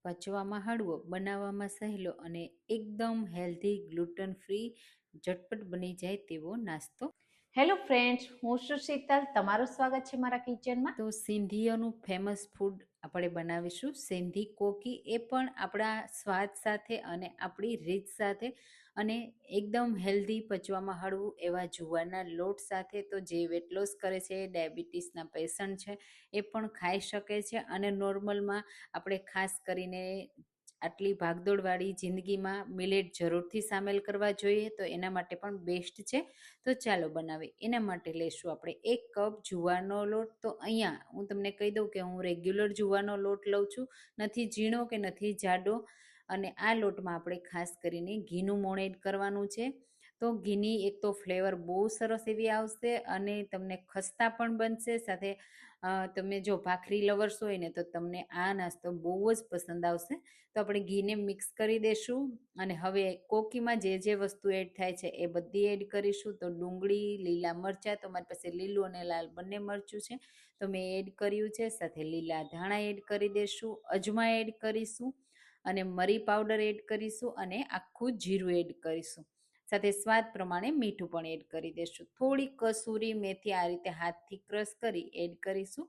પચવામાં હળવો, બનાવવામાં સહેલો અને એકદમ હેલ્ધી, ગ્લુટન ફ્રી, ઝટપટ બની જાય તેવો નાસ્તો. હેલો ફ્રેન્ડ્સ, હું છું શીતલ. તમારું સ્વાગત છે મારા કિચનમાં. તો સિંધીઓનું ફેમસ ફૂડ આપણે બનાવીશું સિંધી કોકી, એ પણ આપણા સ્વાદ સાથે અને આપણી રીત સાથે અને એકદમ હેલ્ધી, પચવામાં હળવું એવા જુવારના લોટ સાથે. તો જે વેટ લોસ કરે છે, ડાયાબિટીસના પેશન્ટ છે, એ પણ ખાઈ શકે છે. અને નોર્મલમાં આપણે ખાસ કરીને આટલી ભાગદોડવાળી જિંદગીમાં મિલેટ જરૂરથી સામેલ કરવા જોઈએ, તો એના માટે પણ બેસ્ટ છે. તો ચાલો બનાવીએ. એના માટે લઈશું આપણે 1 કપ જુવારનો લોટ. તો અહીંયા હું તમને કહી દઉં કે હું રેગ્યુલર જુવારનો લોટ લઉં છું, નથી ઝીણો કે નથી જાડો. અને આ લોટમાં આપણે ખાસ કરીને ઘીનું મોણ એડ કરવાનું છે. તો ઘીની એક તો ફ્લેવર બહુ સરસ એવી આવશે અને તમને ખસ્તા પણ બનશે. સાથે તમે જો ભાખરી લવર્સ હોય ને તો તમને આ નાસ્તો બહુ જ પસંદ આવશે. તો આપણે ઘીને મિક્સ કરી દઈશું અને હવે કોકીમાં જે જે વસ્તુ એડ થાય છે એ બધી એડ કરીશું. તો ડુંગળી, લીલા મરચાં, તો મારી પાસે લીલું અને લાલ બંને મરચું છે તો મેં એડ કર્યું છે. સાથે લીલા ધાણા એડ કરી દઈશું, અજમા એડ કરીશું અને મરી પાવડર એડ કરીશું અને આખું જીરું એડ કરીશું. સાથે સ્વાદ પ્રમાણે મીઠું પણ એડ કરી દઈશું. થોડી કસૂરી મેથી આ રીતે હાથથી ક્રશ કરી એડ કરીશું.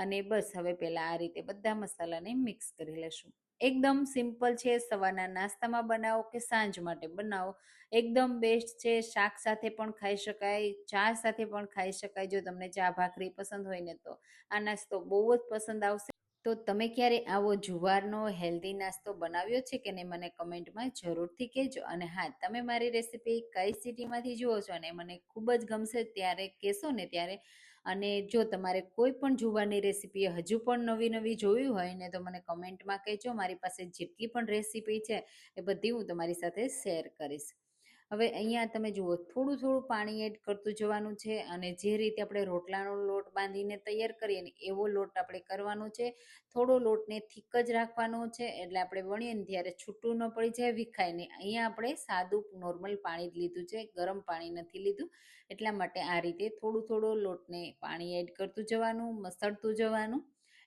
અને બસ હવે પહેલાં આ રીતે બધા મસાલાને મિક્સ કરી લેશું. એકદમ સિમ્પલ છે. સવારના નાસ્તામાં બનાવો કે સાંજ માટે બનાવો, એકદમ બેસ્ટ છે. શાક સાથે પણ ખાઈ શકાય, ચા સાથે પણ ખાઈ શકાય. જો તમને ચા ભાખરી પસંદ હોય ને તો આ નાસ્તો બહુ જ પસંદ આવશે. તો તમે ક્યારે આવો જુવારનો હેલ્ધી નાસ્તો બનાવ્યો છે કે નહીં, મને કમેન્ટમાં જરૂરથી કહેજો. અને હા, તમે મારી રેસીપી કઈ સિટીમાંથી જુઓ છો અને મને ખૂબ જ ગમશે ત્યારે કહેશો ને ત્યારે. અને જો તમારે કોઈ પણ જુવારની રેસીપી હજુ પણ નવી નવી જોવી હોય ને તો મને કમેન્ટમાં કહેજો. મારી પાસે જેટલી પણ રેસીપી છે એ બધી હું તમારી સાથે શેર કરીશ. હવે અહીંયા તમે જુઓ, થોડું થોડું પાણી એડ કરતું જવાનું છે અને જે રીતે આપણે રોટલાનો લોટ બાંધીને તૈયાર કરીએ ને એવો લોટ આપણે કરવાનો છે. થોડો લોટને થીક જ રાખવાનો છે એટલે આપણે વણીએ ને ત્યારે છૂટું ન પડી જાય, વિખાય નહીં. અહીંયા આપણે સાદું નોર્મલ પાણી જ લીધું છે, ગરમ પાણી નથી લીધું. એટલા માટે આ રીતે થોડું થોડું લોટને પાણી એડ કરતું જવાનું, મસળતું જવાનું,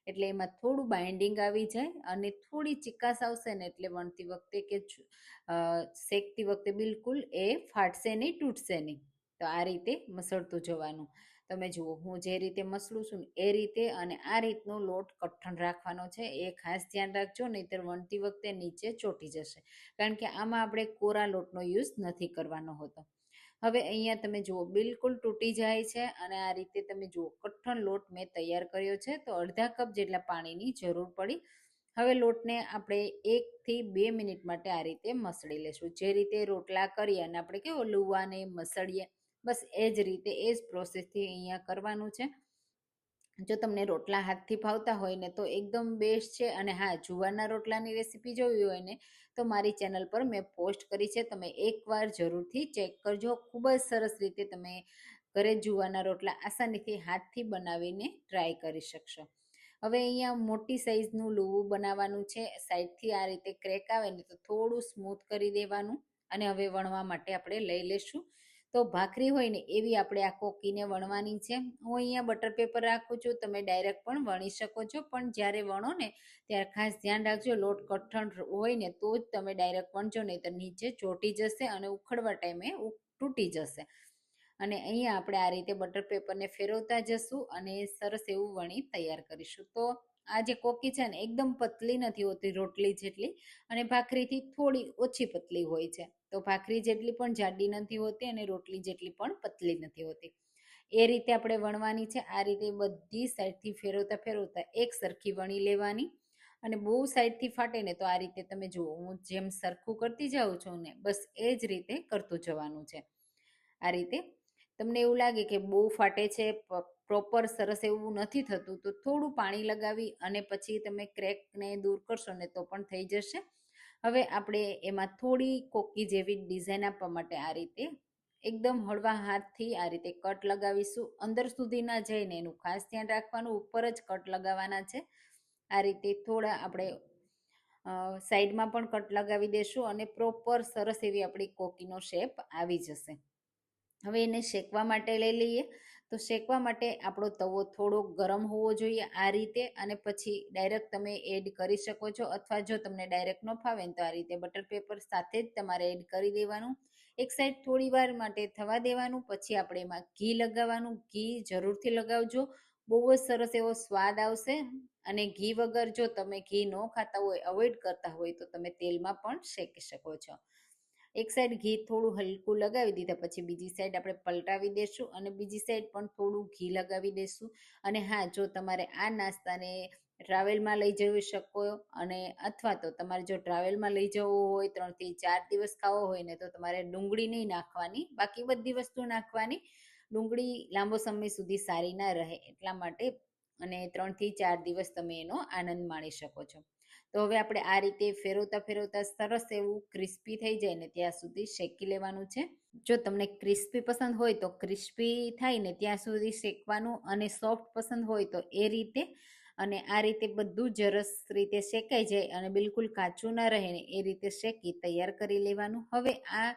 એટલે એમાં થોડું બાઇન્ડિંગ આવી જાય અને થોડી ચીકાશ આવશે ને એટલે વણતી વખતે કે શેકતી વખતે બિલકુલ એ ફાટશે નહીં, તૂટશે નહીં. તો આ રીતે મસળતું જવાનું. તમે જુઓ, હું જે રીતે મસળું છું ને એ રીતે, અને આ રીતનો લોટ કઠણ રાખવાનો છે, એ ખાસ ધ્યાન રાખજો, નહીંતર વણતી વખતે નીચે ચોંટી જશે. કારણ કે આમાં આપણે કોરા લોટનો યુઝ નથી કરવાનો હોતો. હવે અહીંયા તમે જુઓ, બિલકુલ તૂટી જાય છે અને આ રીતે તમે જુઓ કઠણ લોટ મેં તૈયાર કર્યો છે. તો અડધા કપ જેટલા પાણીની જરૂર પડી. હવે લોટને આપણે 1 થી 2 મિનિટ માટે આ રીતે મસળી લેશું. જે રીતે રોટલા કરીએ અને આપણે કેવો લુવાને મસળીએ, બસ એ જ રીતે એ જ પ્રોસેસથી અહીંયા કરવાનું છે. જો તમને રોટલા હાથથી ભાવતા હોય ને તો એકદમ બેસ્ટ છે. અને હા, જુવારના રોટલાની રેસીપી જોવી હોય ને તો મારી ચેનલ પર મેં પોસ્ટ કરી છે, તમે એકવાર જરૂરથી ચેક કરજો. ખૂબ જ સરસ રીતે તમે ઘરે જુવારના રોટલા આસાનીથી હાથથી બનાવીને ટ્રાય કરી શકશો. હવે અહીંયા મોટી સાઈઝનું લુવું બનાવવાનું છે. સાઈડથી આ રીતે ક્રેક આવે ને તો થોડું સ્મૂથ કરી દેવાનું અને હવે વણવા માટે આપણે લઈ લેશું. તો ભાખરી હોય ને એવી આપણે આ કોકીને વણવાની છે. હું અહીંયા બટર પેપર રાખું છું, તમે ડાયરેક્ટ પણ વણી શકો છો. પણ જ્યારે વણો ને ત્યારે ખાસ ધ્યાન રાખજો, લોટ કઠણ હોય ને તો જ તમે ડાયરેક્ટ વણજો, નહીં તો નીચે ચોંટી જશે અને ઉખડવા ટાઈમે તૂટી જશે. અને અહીંયા આપણે આ રીતે બટર પેપરને ફેરવતા જશું અને સરસ એવું વણી તૈયાર કરીશું. તો આ જે કોકી છે ને એકદમ પતલી નથી હોતી રોટલી જેટલી, અને ભાખરીથી થોડી ઓછી પતલી હોય છે. તો ભાખરી જેટલી પણ જાડી નથી હોતી અને રોટલી જેટલી પણ પતલી નથી હોતી. એ રીતે આપણે વણવાની છે. આ રીતે બધી સાઈડથી ફેરવતા ફેરવતા એક સરખી વણી લેવાની. અને બહુ સાઈડથી ફાટે ને તો આ રીતે તમે જુઓ, હું જેમ સરખું કરતી જાઉં છું ને બસ એ જ રીતે કરતું જવાનું છે. આ રીતે તમને એવું લાગે કે બહુ ફાટે છે, પ્રોપર સરસ એવું નથી થતું, તો થોડું પાણી લગાવી અને પછી તમે ક્રેકને દૂર કરશો ને તો પણ થઈ જશે. હવે આપણે એમાં થોડી કોકી જેવી ડિઝાઇન આપવા માટે આ રીતે એકદમ હળવા હાથથી આ રીતે કટ લગાવીશું. અંદર સુધી ના જઈને એનું ખાસ ધ્યાન રાખવાનું, ઉપર જ કટ લગાવવાના છે. આ રીતે થોડા આપણે સાઈડમાં પણ કટ લગાવી દેશું અને પ્રોપર સરસ એવી આપણી કોકીનો શેપ આવી જશે. હવે એને શેકવા માટે લઈ લઈએ. તો શેકવા માટે આપણો તવો થોડો ગરમ હોવો જોઈએ આ રીતે, અને પછી ડાયરેક્ટ તમે એડ કરી શકો છો, અથવા જો તમને ડાયરેક્ટ ન ફાવે ને તો આ રીતે બટર પેપર સાથે જ તમારે એડ કરી દેવાનું. એક સાઈડ થોડી વાર માટે થવા દેવાનું, પછી આપણે એમાં ઘી લગાવવાનું. ઘી જરૂરથી લગાવજો, બહુ જ સરસ એવો સ્વાદ આવશે. અને ઘી વગર જો તમે ઘી ન ખાતા હોય, અવોઇડ કરતા હોય, તો તમે તેલમાં પણ શેકી શકો છો. એક સાઈડ ઘી થોડું હલકું લગાવી દીધા પછી બીજી સાઈડ આપણે પલટાવી દેશું, અને બીજી સાઈડ પણ થોડું ઘી લગાવી દેશું. અને હા, જો તમારે આ નાસ્તાને ટ્રાવેલમાં લઈ જઈ શકો, અને અથવા તો તમારે જો ટ્રાવેલમાં લઈ જવો હોય, 3 થી 4 દિવસ ખાવો હોય ને, તો તમારે ડુંગળી નહીં નાખવાની, બાકી બધી વસ્તુ નાખવાની. ડુંગળી લાંબો સમય સુધી સારી ના રહે એટલા માટે, અને 3 થી 4 દિવસ તમે એનો આનંદ માણી શકો છો. તો હવે આપણે આ રીતે ફેરવતા ફેરવતા સરસ એવું ક્રિસ્પી થઈ જાય ને ત્યાં સુધી શેકી લેવાનું છે. જો તમને ક્રિસ્પી પસંદ હોય તો ક્રિસ્પી થાય ને ત્યાં સુધી શેકવાનું, અને સોફ્ટ પસંદ હોય તો એ રીતે. અને આ રીતે બધું જ રસ રીતે શેકાઈ જાય અને બિલકુલ કાચું ના રહે ને એ રીતે શેકી તૈયાર કરી લેવાનું. હવે આ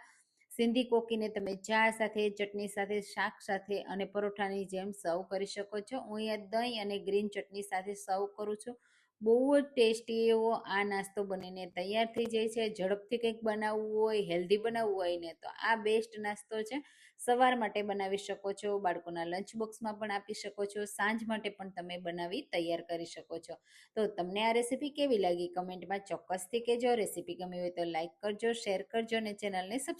સિંધી કોકીને તમે ચા સાથે, ચટણી સાથે, શાક સાથે અને પરોઠાની જેમ સર્વ કરી શકો છો. હું અહીંયા દહીં અને ગ્રીન ચટણી સાથે સર્વ કરું છું. બહુ જ ટેસ્ટી એવો આ નાસ્તો બનીને તૈયાર થઈ જાય છે. ઝડપથી કંઈક બનાવવું હોય, હેલ્ધી બનાવવું હોય ને, તો આ બેસ્ટ નાસ્તો છે. સવાર માટે બનાવી શકો છો, બાળકોના લંચ બોક્સમાં પણ આપી શકો છો, સાંજ માટે પણ તમે બનાવી તૈયાર કરી શકો છો. તો તમને આ રેસીપી કેવી લાગી કમેન્ટમાં ચોક્કસથી કહેજો. રેસીપી ગમી હોય તો લાઈક કરજો, શેર કરજો અને ચેનલને સબસ્ક્રાઈબ